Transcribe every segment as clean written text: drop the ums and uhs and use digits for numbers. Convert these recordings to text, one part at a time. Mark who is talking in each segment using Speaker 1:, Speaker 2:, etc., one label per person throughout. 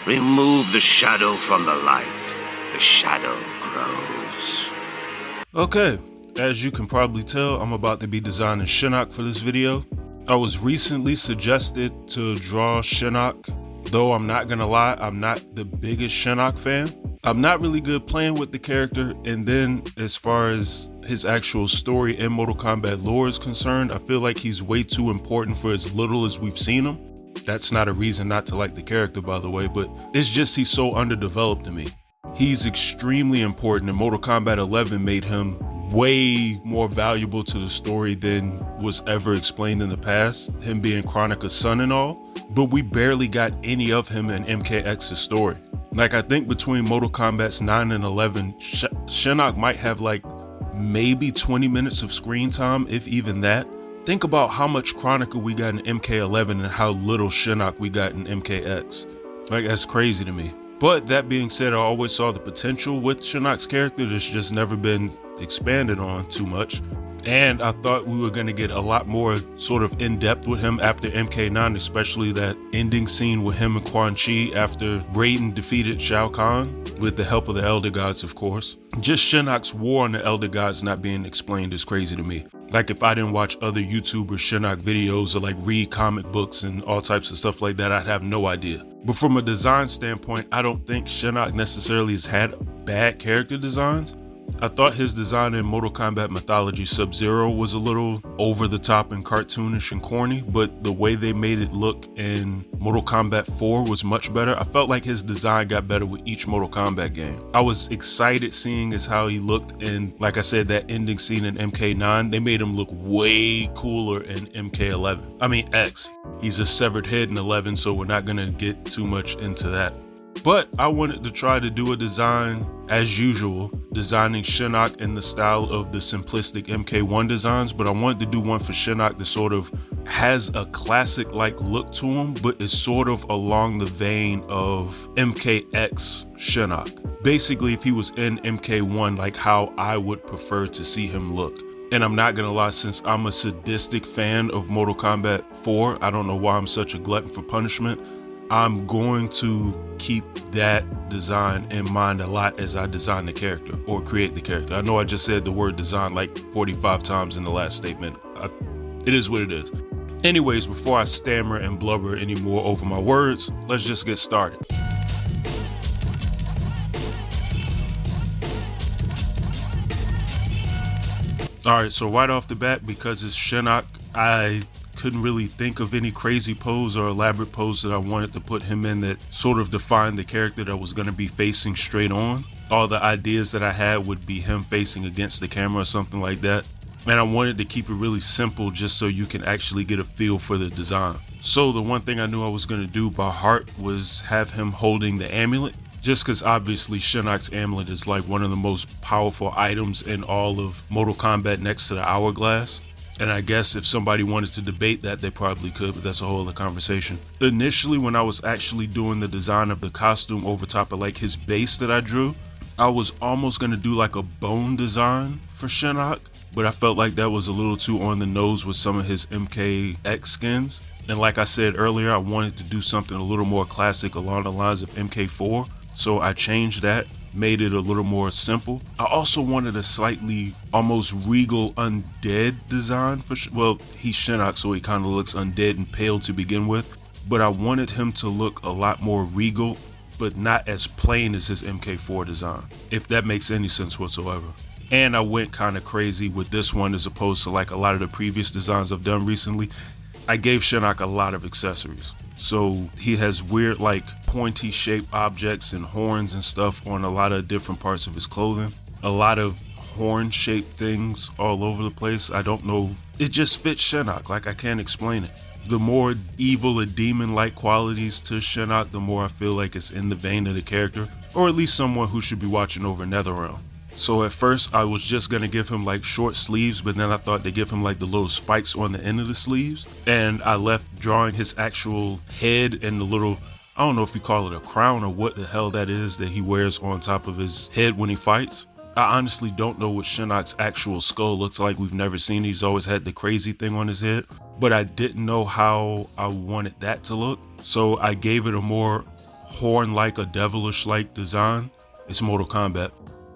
Speaker 1: Remove the shadow from the light. The shadow grows.
Speaker 2: Okay, as you can probably tell, I'm about to be designing Shinnok for this video. I was recently suggested to draw Shinnok, though I'm not gonna lie, I'm not the biggest Shinnok fan. I'm not really good playing with the character, and then as far as his actual story and Mortal Kombat lore is concerned, I feel like he's way too important for as little as we've seen him. That's not a reason not to like the character, by the way, but it's just he's so underdeveloped to me. He's extremely important, and Mortal Kombat 11 made him way more valuable to the story than was ever explained in the past, him being Kronika's son and all, but we barely got any of him in MKX's story. Like, I think between Mortal Kombat's 9 and 11, Shinnok might have like maybe 20 minutes of screen time, if even that. Think about how much Kronika we got in MK11 and how little Shinnok we got in MKX. Like, that's crazy to me. But that being said, I always saw the potential with Shinnok's character that's just never been expanded on too much. And I thought we were going to get a lot more sort of in-depth with him after MK9, especially that ending scene with him and Quan Chi after Raiden defeated Shao Kahn, with the help of the Elder Gods, of course. Just Shinnok's war on the Elder Gods not being explained is crazy to me. Like, if I didn't watch other YouTubers' Shinnok videos or like read comic books and all types of stuff like that, I'd have no idea. But from a design standpoint, I don't think Shinnok necessarily has had bad character designs. I thought his design in Mortal Kombat Mythology Sub-Zero was a little over the top and cartoonish and corny, but the way they made it look in Mortal Kombat 4 was much better. I felt like his design got better with each Mortal Kombat game. I was excited seeing as how he looked in, like I said, that ending scene in MK9. They made him look way cooler in MK11. I mean X. He's a severed head in 11, so we're not gonna get too much into that. But I wanted to try to do a design, as usual, designing Shinnok in the style of the simplistic MK1 designs, but I wanted to do one for Shinnok that sort of has a classic-like look to him, but is sort of along the vein of MKX Shinnok. Basically, if he was in MK1, like how I would prefer to see him look. And I'm not gonna lie, since I'm a sadistic fan of Mortal Kombat 4, I don't know why I'm such a glutton for punishment, I'm going to keep that design in mind a lot as I design the character or create the character. I know I just said the word design like 45 times in the last statement. It is what it is. Anyways, before I stammer and blubber anymore over my words, let's just get started. Alright, so right off the bat, because it's Shinnok, I couldn't really think of any crazy pose or elaborate pose that I wanted to put him in that sort of defined the character that was going to be facing straight on. All the ideas that I had would be him facing against the camera or something like that. And I wanted to keep it really simple just so you can actually get a feel for the design. So the one thing I knew I was going to do by heart was have him holding the amulet. Just because obviously Shinnok's amulet is like one of the most powerful items in all of Mortal Kombat next to the hourglass. And I guess if somebody wanted to debate that, they probably could, but that's a whole other conversation. Initially, when I was actually doing the design of the costume over top of like his base that I drew, I was almost going to do like a bone design for Shinnok, but I felt like that was a little too on the nose with some of his MKX skins. And like I said earlier, I wanted to do something a little more classic along the lines of MK4, so I changed that, made it a little more simple. I also wanted a slightly almost regal undead design for well, he's Shinnok, so he kind of looks undead and pale to begin with, but I wanted him to look a lot more regal, but not as plain as his MK4 design, if that makes any sense whatsoever. And I went kind of crazy with this one as opposed to like a lot of the previous designs I've done recently. I gave Shinnok a lot of accessories. So he has weird like pointy shaped objects and horns and stuff on a lot of different parts of his clothing. A lot of horn shaped things all over the place. I don't know. It just fits Shinnok. Like, I can't explain it. The more evil or demon like qualities to Shinnok, the more I feel like it's in the vein of the character, or at least someone who should be watching over NetherRealm. So at first I was just gonna give him like short sleeves, but then I thought to give him like the little spikes on the end of the sleeves. And I left drawing his actual head and the little, I don't know if you call it a crown or what the hell that is that he wears on top of his head when he fights. I honestly don't know what Shinnok's actual skull looks like. We've never seen it. He's always had the crazy thing on his head, but I didn't know how I wanted that to look. So I gave it a more horn-like, a devilish-like design. It's Mortal Kombat.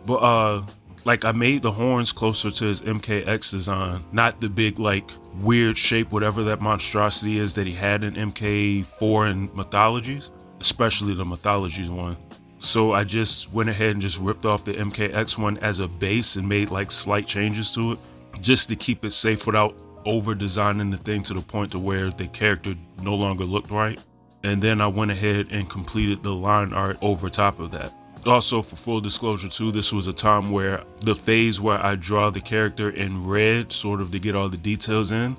Speaker 2: But like I made the horns closer to his MKX design, not the big like weird shape, whatever that monstrosity is that he had in MK4 and Mythologies, especially the Mythologies one. So I just went ahead and just ripped off the MKX one as a base and made like slight changes to it just to keep it safe without over designing the thing to the point to where the character no longer looked right. And then I went ahead and completed the line art over top of that. Also, for full disclosure too, this was a time where the phase where I draw the character in red, sort of to get all the details in,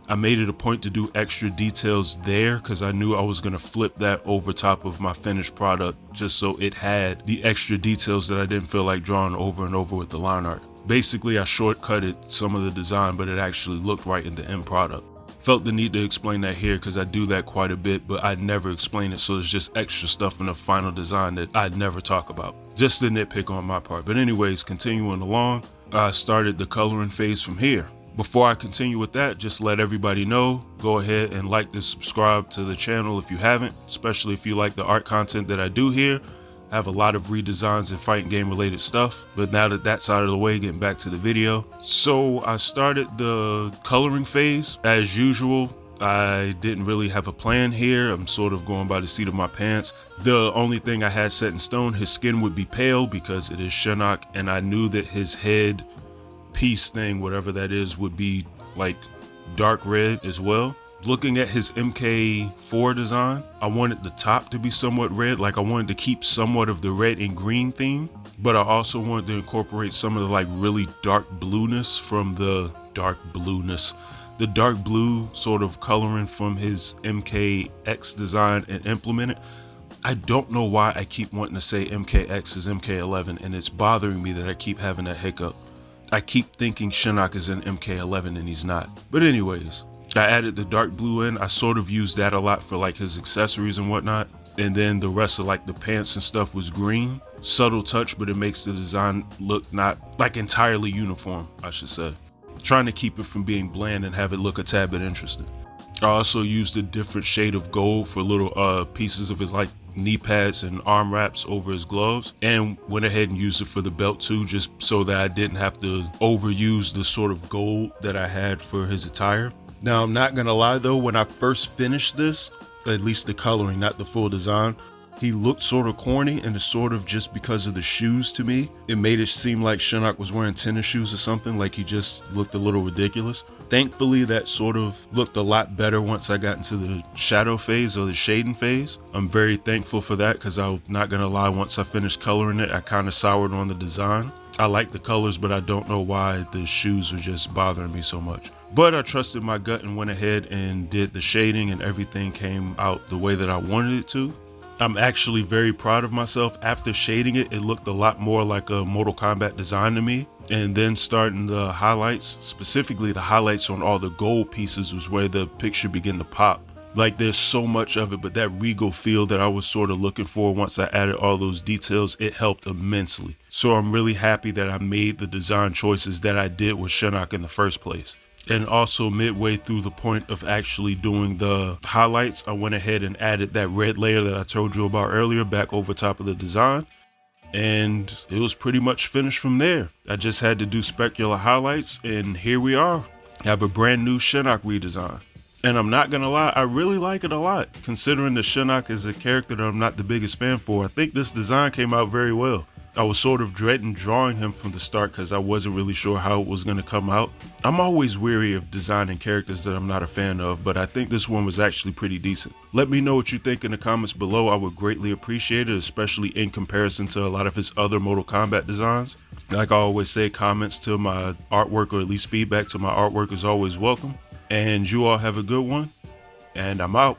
Speaker 2: I made it a point to do extra details there because I knew I was going to flip that over top of my finished product just so it had the extra details that I didn't feel like drawing over and over with the line art. Basically, I shortcutted some of the design, but it actually looked right in the end product. Felt the need to explain that here because I do that quite a bit, but I'd never explain it, so there's just extra stuff in the final design that I'd never talk about. Just a nitpick on my part. But anyways, continuing along, I started the coloring phase from here. Before I continue with that, just let everybody know, go ahead and like and subscribe to the channel if you haven't, especially if you like the art content that I do here. I have a lot of redesigns and fighting game related stuff, but now that that's out of the way, getting back to the video. So I started the coloring phase. As usual, I didn't really have a plan here. I'm sort of going by the seat of my pants. The only thing I had set in stone, his skin would be pale because it is Shinnok, and I knew that his head piece thing, whatever that is, would be like dark red as well. Looking at his MK4 design, I wanted the top to be somewhat red, like I wanted to keep somewhat of the red and green theme, but I also wanted to incorporate some of the like really dark blueness from the dark blue sort of coloring from his MKX design and implement it. I don't know why I keep wanting to say MKX is MK11, and it's bothering me that I keep having that hiccup. I keep thinking Shinnok is in MK11 and he's not. But anyways, I added the dark blue in. I sort of used that a lot for like his accessories and whatnot. And then the rest of like the pants and stuff was green. Subtle touch, but it makes the design look not like entirely uniform, I should say. Trying to keep it from being bland and have it look a tad bit interesting. I also used a different shade of gold for little pieces of his like knee pads and arm wraps over his gloves, and went ahead and used it for the belt too, just so that I didn't have to overuse the sort of gold that I had for his attire. Now, I'm not gonna lie though, when I first finished this, at least the coloring, not the full design, he looked sort of corny, and it's sort of just because of the shoes to me. It made it seem like Shinnok was wearing tennis shoes or something, like he just looked a little ridiculous. Thankfully, that sort of looked a lot better once I got into the shadow phase or the shading phase. I'm very thankful for that because I'm not gonna lie, once I finished coloring it, I kind of soured on the design. I like the colors, but I don't know why the shoes were just bothering me so much. But I trusted my gut and went ahead and did the shading, and everything came out the way that I wanted it to. I'm actually very proud of myself. After shading it, it looked a lot more like a Mortal Kombat design to me. And then starting the highlights, specifically the highlights on all the gold pieces, was where the picture began to pop. Like there's so much of it, but that regal feel that I was sort of looking for once I added all those details, it helped immensely. So I'm really happy that I made the design choices that I did with Shinnok in the first place. And also midway through the point of actually doing the highlights, I went ahead and added that red layer that I told you about earlier back over top of the design. And it was pretty much finished from there. I just had to do specular highlights, and here we are. I have a brand new Shinnok redesign. And I'm not gonna lie, I really like it a lot. Considering that Shinnok is a character that I'm not the biggest fan for, I think this design came out very well. I was sort of dreading drawing him from the start because I wasn't really sure how it was going to come out. I'm always weary of designing characters that I'm not a fan of, but I think this one was actually pretty decent. Let me know what you think in the comments below. I would greatly appreciate it, especially in comparison to a lot of his other Mortal Kombat designs. Like I always say, comments to my artwork, or at least feedback to my artwork, is always welcome. And you all have a good one, and I'm out.